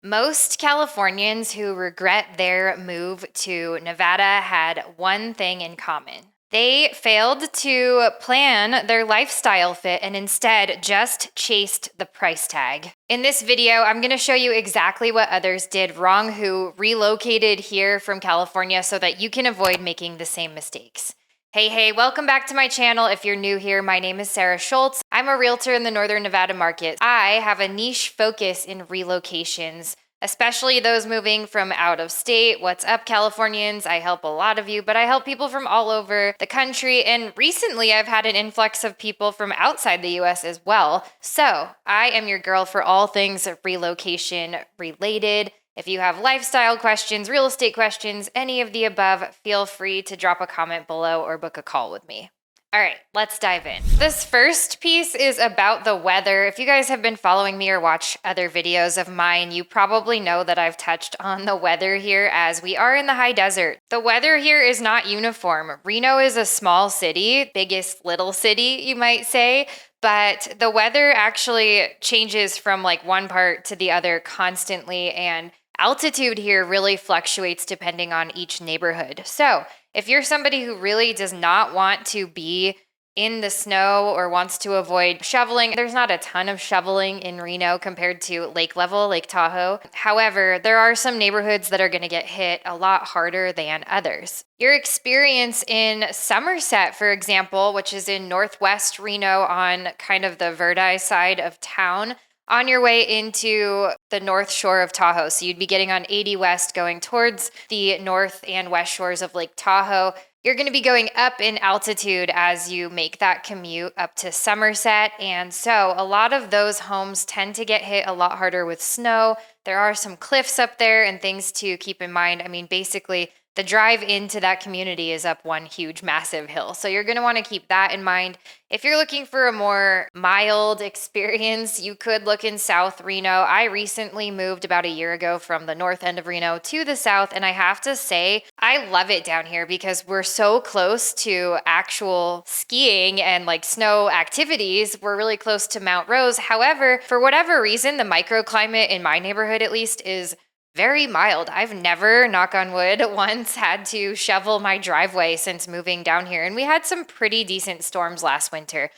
Most Californians who regret their move to Nevada had one thing in common. They failed to plan their lifestyle fit and instead just chased the price tag. In this video, I'm going to show you exactly what others did wrong who relocated here from California so that you can avoid making the same mistakes. Hey, welcome back to my channel. If you're new here, my name is Sarah Schultz. I'm a realtor in the Northern Nevada market. I have a niche focus in relocations, especially those moving from out of state. What's up, Californians? I help a lot of you, but I help people from all over the country. And recently I've had an influx of people from outside the US as well. So I am your girl for all things relocation related. If you have lifestyle questions, real estate questions, any of the above, feel free to drop a comment below or book a call with me. All right, let's dive in. This first piece is about the weather. If you guys have been following me or watch other videos of mine, you probably know that I've touched on the weather here as we are in the high desert. The weather here is not uniform. Reno is a small city, biggest little city, you might say, but the weather actually changes from like one part to the other constantly, and altitude here really fluctuates depending on each neighborhood. So if you're somebody who really does not want to be in the snow or wants to avoid shoveling, there's not a ton of shoveling in Reno compared to lake level, Lake Tahoe. However, there are some neighborhoods that are going to get hit a lot harder than others. Your experience in Somerset, for example, which is in northwest Reno on kind of the Verdi side of town, on your way into the north shore of Tahoe. So you'd be getting on 80 West going towards the north and west shores of Lake Tahoe. You're going to be going up in altitude as you make that commute up to Somerset. And so a lot of those homes tend to get hit a lot harder with snow. There are some cliffs up there and things to keep in mind. I mean, basically, the drive into that community is up one huge, massive hill. So you're going to want to keep that in mind. If you're looking for a more mild experience, you could look in South Reno. I recently moved about a year ago from the north end of Reno to the south, and I have to say, I love it down here because we're so close to actual skiing and like snow activities. We're really close to Mount Rose. However, for whatever reason, the microclimate in my neighborhood at least is very mild. I've never, knock on wood, once had to shovel my driveway since moving down here. And we had some pretty decent storms last winter.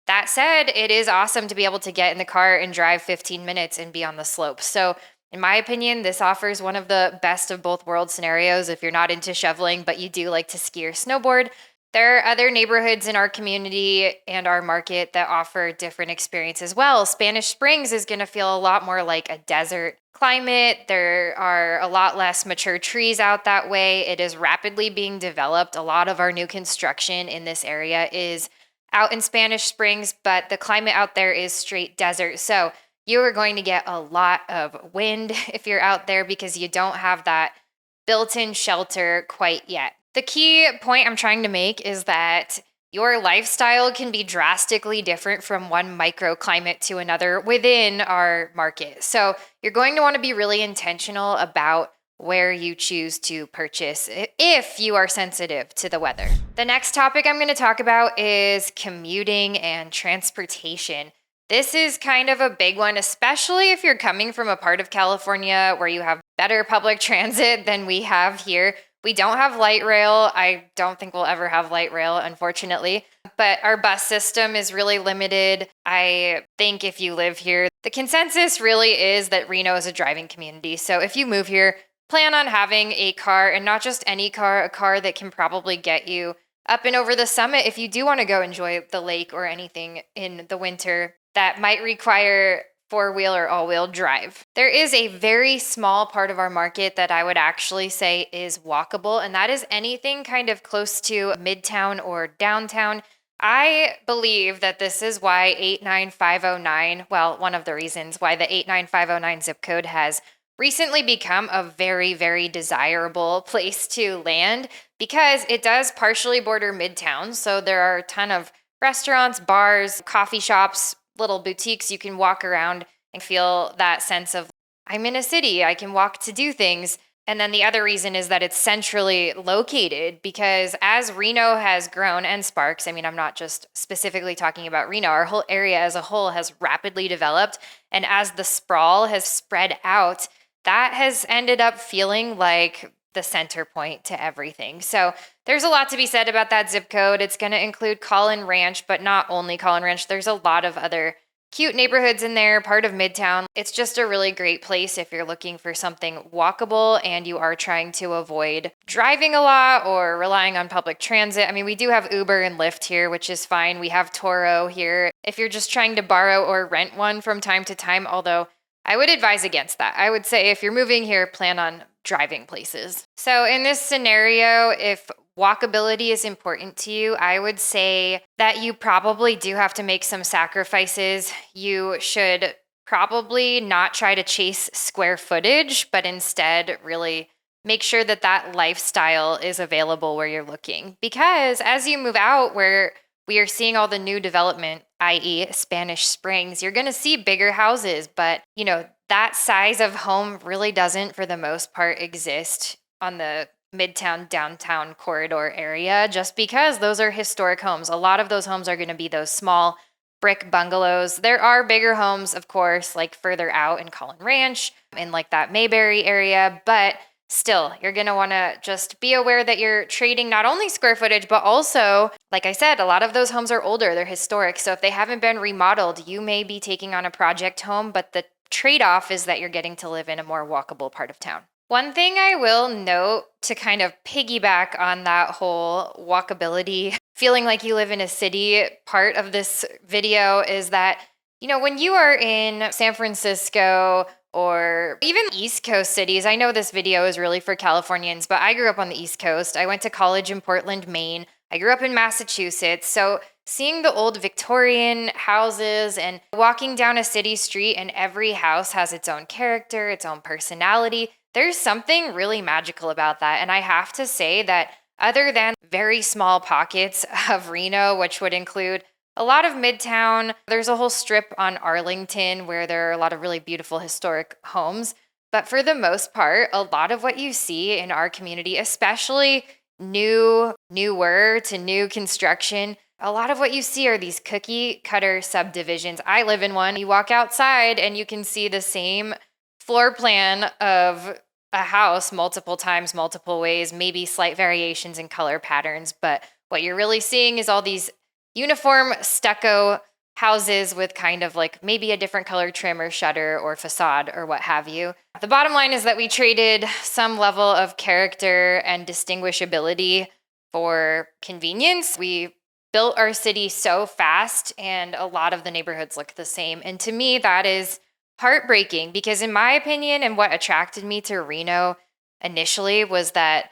That said, it is awesome to be able to get in the car and drive 15 minutes and be on the slope. So in my opinion, this offers one of the best of both worlds scenarios if you're not into shoveling, but you do like to ski or snowboard. There are other neighborhoods in our community and our market that offer different experience as well. Spanish Springs is going to feel a lot more like a desert climate. There are a lot less mature trees out that way. It is rapidly being developed. A lot of our new construction in this area is out in Spanish Springs, but the climate out there is straight desert. So you are going to get a lot of wind if you're out there because you don't have that built-in shelter quite yet. The key point I'm trying to make is that your lifestyle can be drastically different from one microclimate to another within our market. So you're going to want to be really intentional about where you choose to purchase if you are sensitive to the weather. The next topic I'm going to talk about is commuting and transportation. This is kind of a big one, especially if you're coming from a part of California where you have better public transit than we have here. We don't have light rail. I don't think we'll ever have light rail, unfortunately, but our bus system is really limited. I think if you live here, the consensus really is that Reno is a driving community. So if you move here, plan on having a car, and not just any car, a car that can probably get you up and over the summit if you do want to go enjoy the lake or anything in the winter that might require four-wheel or all-wheel drive. There is a very small part of our market that I would actually say is walkable, and that is anything kind of close to Midtown or downtown. I believe that this is why 89509, well, one of the reasons why the 89509 zip code has recently become a very, very desirable place to land because it does partially border Midtown. So there are a ton of restaurants, bars, coffee shops, little boutiques you can walk around and feel that sense of I'm in a city, I can walk to do things. And then the other reason is that it's centrally located because as Reno has grown, and Sparks, I mean, I'm not just specifically talking about Reno, our whole area as a whole has rapidly developed. And as the sprawl has spread out, that has ended up feeling like the center point to everything. So there's a lot to be said about that zip code. It's going to include Collin Ranch, but not only Collin Ranch. There's a lot of other cute neighborhoods in there, part of Midtown. It's just a really great place if you're looking for something walkable and you are trying to avoid driving a lot or relying on public transit. I mean, we do have Uber and Lyft here, which is fine. We have Toro here. If you're just trying to borrow or rent one from time to time, although I would advise against that. I would say if you're moving here, plan on driving places. So in this scenario, if walkability is important to you, I would say that you probably do have to make some sacrifices. You should probably not try to chase square footage, but instead really make sure that that lifestyle is available where you're looking. Because as you move out where we are seeing all the new development, i.e. Spanish Springs, you're going to see bigger houses, but that size of home really doesn't, for the most part, exist on the Midtown downtown corridor area, just because those are historic homes. A lot of those homes are going to be those small brick bungalows. There are bigger homes, of course, like further out in Collin Ranch, in like that Mayberry area, but still, you're going to want to just be aware that you're trading not only square footage, but also, like I said, a lot of those homes are older, they're historic. So if they haven't been remodeled, you may be taking on a project home, but the trade-off is that you're getting to live in a more walkable part of town. One thing I will note to kind of piggyback on that whole walkability, feeling like you live in a city part of this video is that, when you are in San Francisco or even East Coast cities, I know this video is really for Californians, but I grew up on the East Coast. I went to college in Portland, Maine. I grew up in Massachusetts. So seeing the old Victorian houses and walking down a city street and every house has its own character, its own personality, there's something really magical about that. And I have to say that other than very small pockets of Reno, which would include a lot of Midtown, there's a whole strip on Arlington where there are a lot of really beautiful historic homes. But for the most part, a lot of what you see in our community, especially newer to new construction, a lot of what you see are these cookie cutter subdivisions. I live in one. You walk outside and you can see the same floor plan of a house multiple times, multiple ways, maybe slight variations in color patterns. But what you're really seeing is all these uniform stucco houses with kind of like maybe a different color trim or shutter or facade or what have you. The bottom line is that we traded some level of character and distinguishability for convenience. We built our city so fast and a lot of the neighborhoods look the same. And to me, that is heartbreaking because in my opinion, and what attracted me to Reno initially was that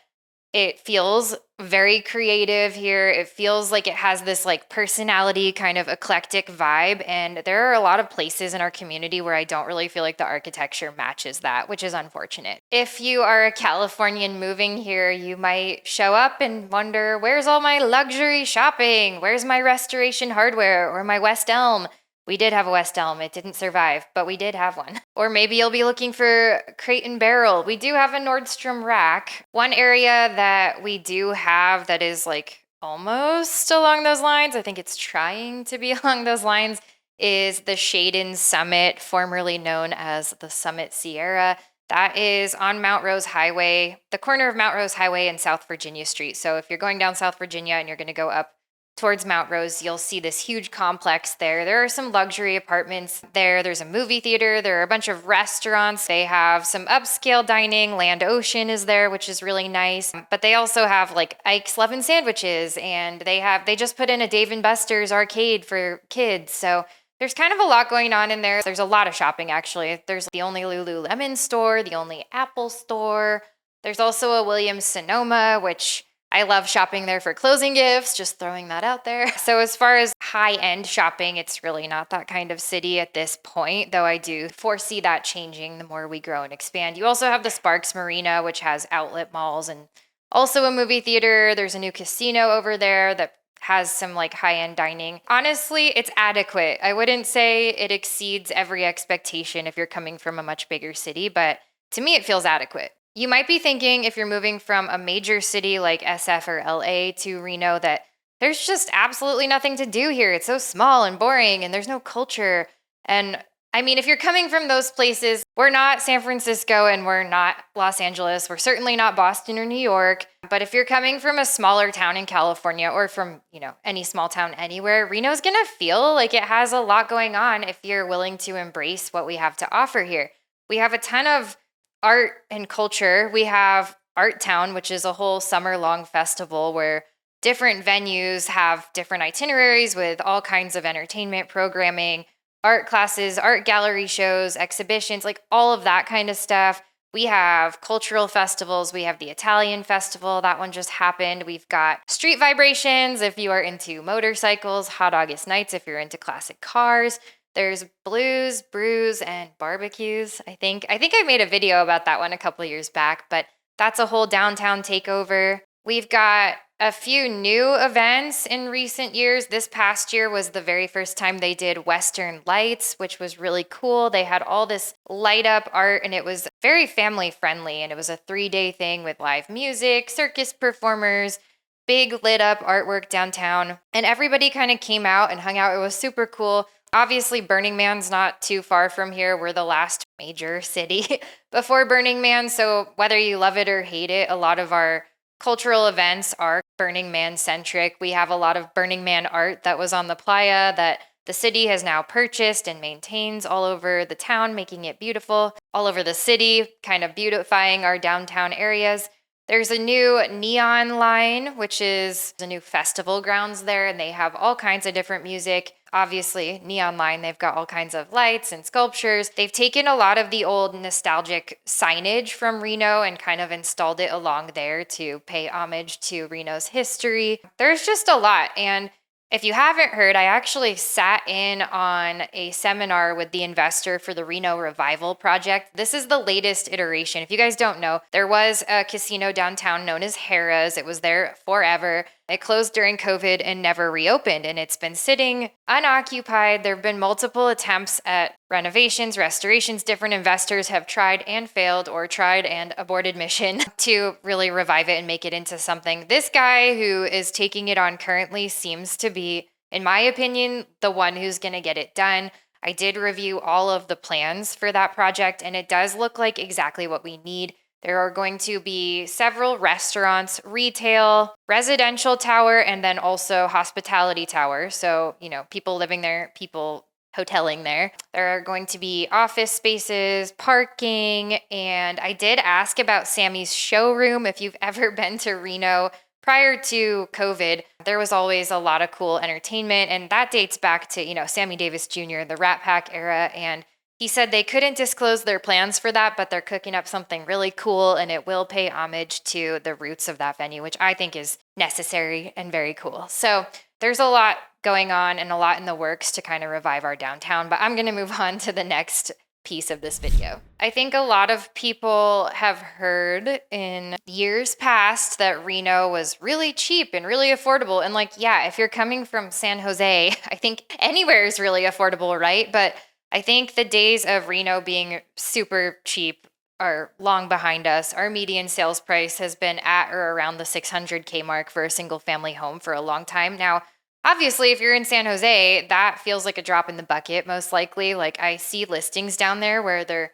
it feels very creative here. It feels like it has this like personality kind of eclectic vibe. And there are a lot of places in our community where I don't really feel like the architecture matches that, which is unfortunate. If you are a Californian moving here, you might show up and wonder, where's all my luxury shopping? Where's my restoration hardware or my West Elm? We did have a West Elm. It didn't survive, but we did have one. Or maybe you'll be looking for Crate and Barrel. We do have a Nordstrom Rack. One area that we do have that is like almost along those lines, I think it's trying to be along those lines, is the Shaden Summit, formerly known as the Summit Sierra. That is on Mount Rose Highway, the corner of Mount Rose Highway and South Virginia Street. So if you're going down South Virginia and you're going to go up towards Mount Rose, you'll see this huge complex there. There are some luxury apartments there. There's a movie theater. There are a bunch of restaurants. They have some upscale dining. Land Ocean is there, which is really nice. But they also have like Ike's Love and Sandwiches, and they just put in a Dave and Buster's arcade for kids. So there's kind of a lot going on in there. There's a lot of shopping, actually. There's the only Lululemon store, the only Apple store. There's also a Williams Sonoma, which I love shopping there for closing gifts, just throwing that out there. So as far as high-end shopping, it's really not that kind of city at this point, though I do foresee that changing the more we grow and expand. You also have the Sparks Marina, which has outlet malls and also a movie theater. There's a new casino over there that has some like high-end dining. Honestly, it's adequate. I wouldn't say it exceeds every expectation if you're coming from a much bigger city, but to me, it feels adequate. You might be thinking if you're moving from a major city like SF or LA to Reno that there's just absolutely nothing to do here. It's so small and boring and there's no culture. And I mean, if you're coming from those places, we're not San Francisco and we're not Los Angeles. We're certainly not Boston or New York. But if you're coming from a smaller town in California or from, any small town anywhere, Reno's going to feel like it has a lot going on if you're willing to embrace what we have to offer here. We have a ton of art and culture. We have Art Town, which is a whole summer-long festival where different venues have different itineraries with all kinds of entertainment programming, art classes, art gallery shows, exhibitions, like all of that kind of stuff. We have cultural festivals. We have the Italian festival. That one just happened. We've got street vibrations if you are into motorcycles, Hot August nights if you're into classic cars. There's blues, brews, and barbecues. I think I made a video about that one a couple years back, but that's a whole downtown takeover. We've got a few new events in recent years. This past year was the very first time they did Western Lights, which was really cool. They had all this light up art and it was very family friendly. And it was a 3-day thing with live music, circus performers, big lit up artwork downtown. And everybody kind of came out and hung out. It was super cool. Obviously, Burning Man's not too far from here. We're the last major city before Burning Man. So whether you love it or hate it, a lot of our cultural events are Burning Man centric. We have a lot of Burning Man art that was on the playa that the city has now purchased and maintains all over the town, making it beautiful, all over the city, kind of beautifying our downtown areas. There's a new neon line, which is a new festival grounds there, and they have all kinds of different music. Obviously, neon line, they've got all kinds of lights and sculptures. They've taken a lot of the old nostalgic signage from Reno and kind of installed it along there to pay homage to Reno's history. There's just a lot. And if you haven't heard, I actually sat in on a seminar with the investor for the Reno Revival Project. This is the latest iteration. If you guys don't know, there was a casino downtown known as Harrah's. It was there forever. It closed during COVID and never reopened, and it's been sitting unoccupied. There have been multiple attempts at renovations, restorations. Different investors have tried and failed or tried and aborted mission to really revive it and make it into something. This guy who is taking it on currently seems to be, in my opinion, the one who's going to get it done. I did review all of the plans for that project, and it does look like exactly what we need. There are going to be several restaurants, retail, residential tower, and then also hospitality tower. So, people living there, people hoteling there. There are going to be office spaces, parking, and I did ask about Sammy's showroom. If you've ever been to Reno prior to COVID, there was always a lot of cool entertainment, and that dates back to, Sammy Davis Jr., the Rat Pack era, and he said they couldn't disclose their plans for that, but they're cooking up something really cool and it will pay homage to the roots of that venue, which I think is necessary and very cool. So there's a lot going on and a lot in the works to kind of revive our downtown, but I'm going to move on to the next piece of this video. I think a lot of people have heard in years past that Reno was really cheap and really affordable. And if you're coming from San Jose, I think anywhere is really affordable, right? But I think the days of Reno being super cheap are long behind us. Our median sales price has been at or around the $600K mark for a single family home for a long time. Now, obviously, if you're in San Jose, that feels like a drop in the bucket, most likely. I see listings down there where they're,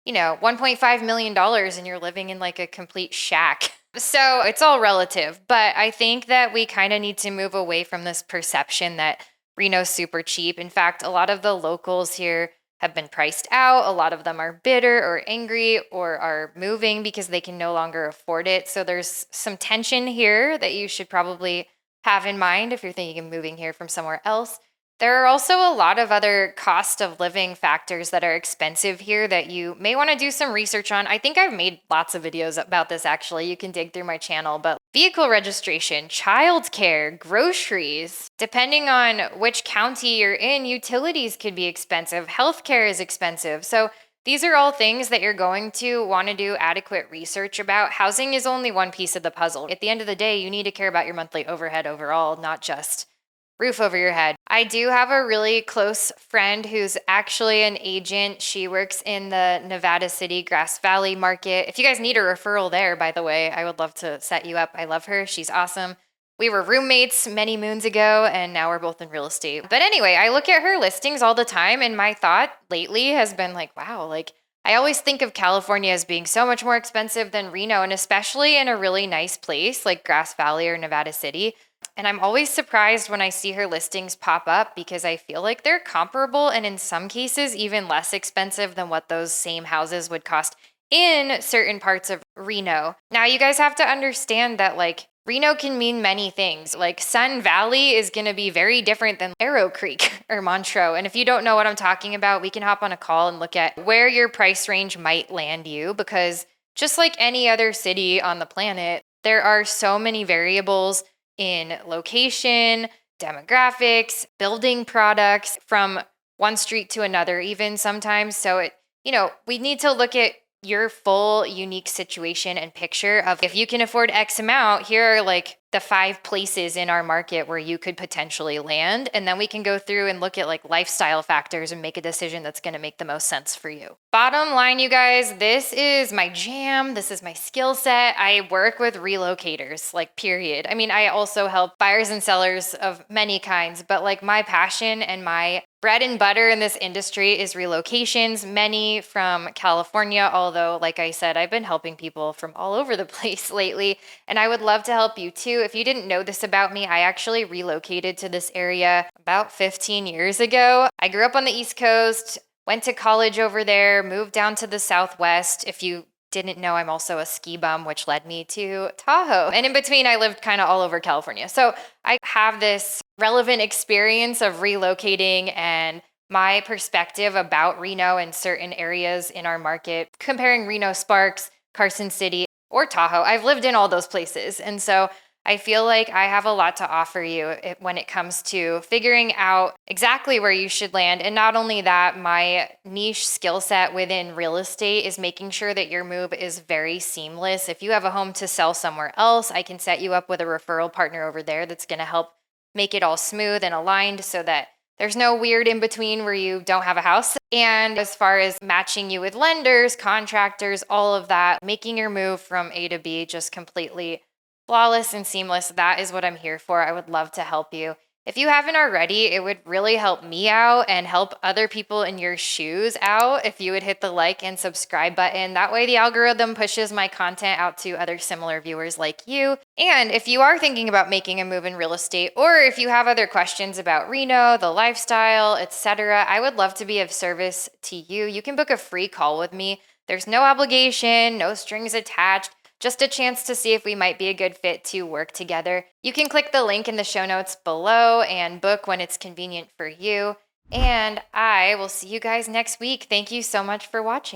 $1.5 million and you're living in a complete shack. So it's all relative. But I think that we kind of need to move away from this perception that Reno's super cheap. In fact, a lot of the locals here have been priced out. A lot of them are bitter or angry or are moving because they can no longer afford it. So there's some tension here that you should probably have in mind if you're thinking of moving here from somewhere else. There are also a lot of other cost of living factors that are expensive here that you may want to do some research on. I think I've made lots of videos about this actually. You can dig through my channel, but vehicle registration, childcare, groceries, depending on which county you're in, utilities could be expensive. Healthcare is expensive. So these are all things that you're going to want to do adequate research about. Housing is only one piece of the puzzle. At the end of the day, you need to care about your monthly overhead overall, not just roof over your head. I do have a really close friend who's actually an agent. She works in the Nevada City, Grass Valley market. If you guys need a referral there, by the way, I would love to set you up. I love her. She's awesome. We were roommates many moons ago, and now we're both in real estate. But anyway, I look at her listings all the time, and my thought lately has been like, wow, like I always think of California as being so much more expensive than Reno, and especially in a really nice place like Grass Valley or Nevada City. And I'm always surprised when I see her listings pop up because I feel like they're comparable and in some cases even less expensive than what those same houses would cost in certain parts of Reno. Now, you guys have to understand that like Reno can mean many things. Like Sun Valley is going to be very different than Arrow Creek or Montreux. And if you don't know what I'm talking about, we can hop on a call and look at where your price range might land you, because just like any other city on the planet, there are so many variables in location, demographics, building products from one street to another, even sometimes. So we need to look at your full unique situation and picture of if you can afford X amount, here are like the 5 places in our market where you could potentially land. And then we can go through and look at like lifestyle factors and make a decision that's going to make the most sense for you. Bottom line, you guys, this is my jam. This is my skill set. I work with relocators, like period. I mean, I also help buyers and sellers of many kinds, but like my passion and my bread and butter in this industry is relocations, many from California, although like I said, I've been helping people from all over the place lately, and I would love to help you too. If you didn't know this about me, I actually relocated to this area about 15 years ago. I grew up on the East Coast, went to college over there, moved down to the Southwest. If you didn't know, I'm also a ski bum, which led me to Tahoe. And in between, I lived kind of all over California. So I have this relevant experience of relocating and my perspective about Reno and certain areas in our market, comparing Reno, Sparks, Carson City, or Tahoe. I've lived in all those places. And so I feel like I have a lot to offer you when it comes to figuring out exactly where you should land. And not only that, my niche skill set within real estate is making sure that your move is very seamless. If you have a home to sell somewhere else, I can set you up with a referral partner over there that's going to help make it all smooth and aligned so that there's no weird in between where you don't have a house. And as far as matching you with lenders, contractors, all of that, making your move from A to B just completely flawless and seamless, that is what I'm here for. I would love to help you. If you haven't already, it would really help me out and help other people in your shoes out if you would hit the like and subscribe button. That way the algorithm pushes my content out to other similar viewers like you. And if you are thinking about making a move in real estate, or if you have other questions about Reno, the lifestyle, etc., I would love to be of service to you. You can book a free call with me. There's no obligation, no strings attached. Just a chance to see if we might be a good fit to work together. You can click the link in the show notes below and book when it's convenient for you. And I will see you guys next week. Thank you so much for watching.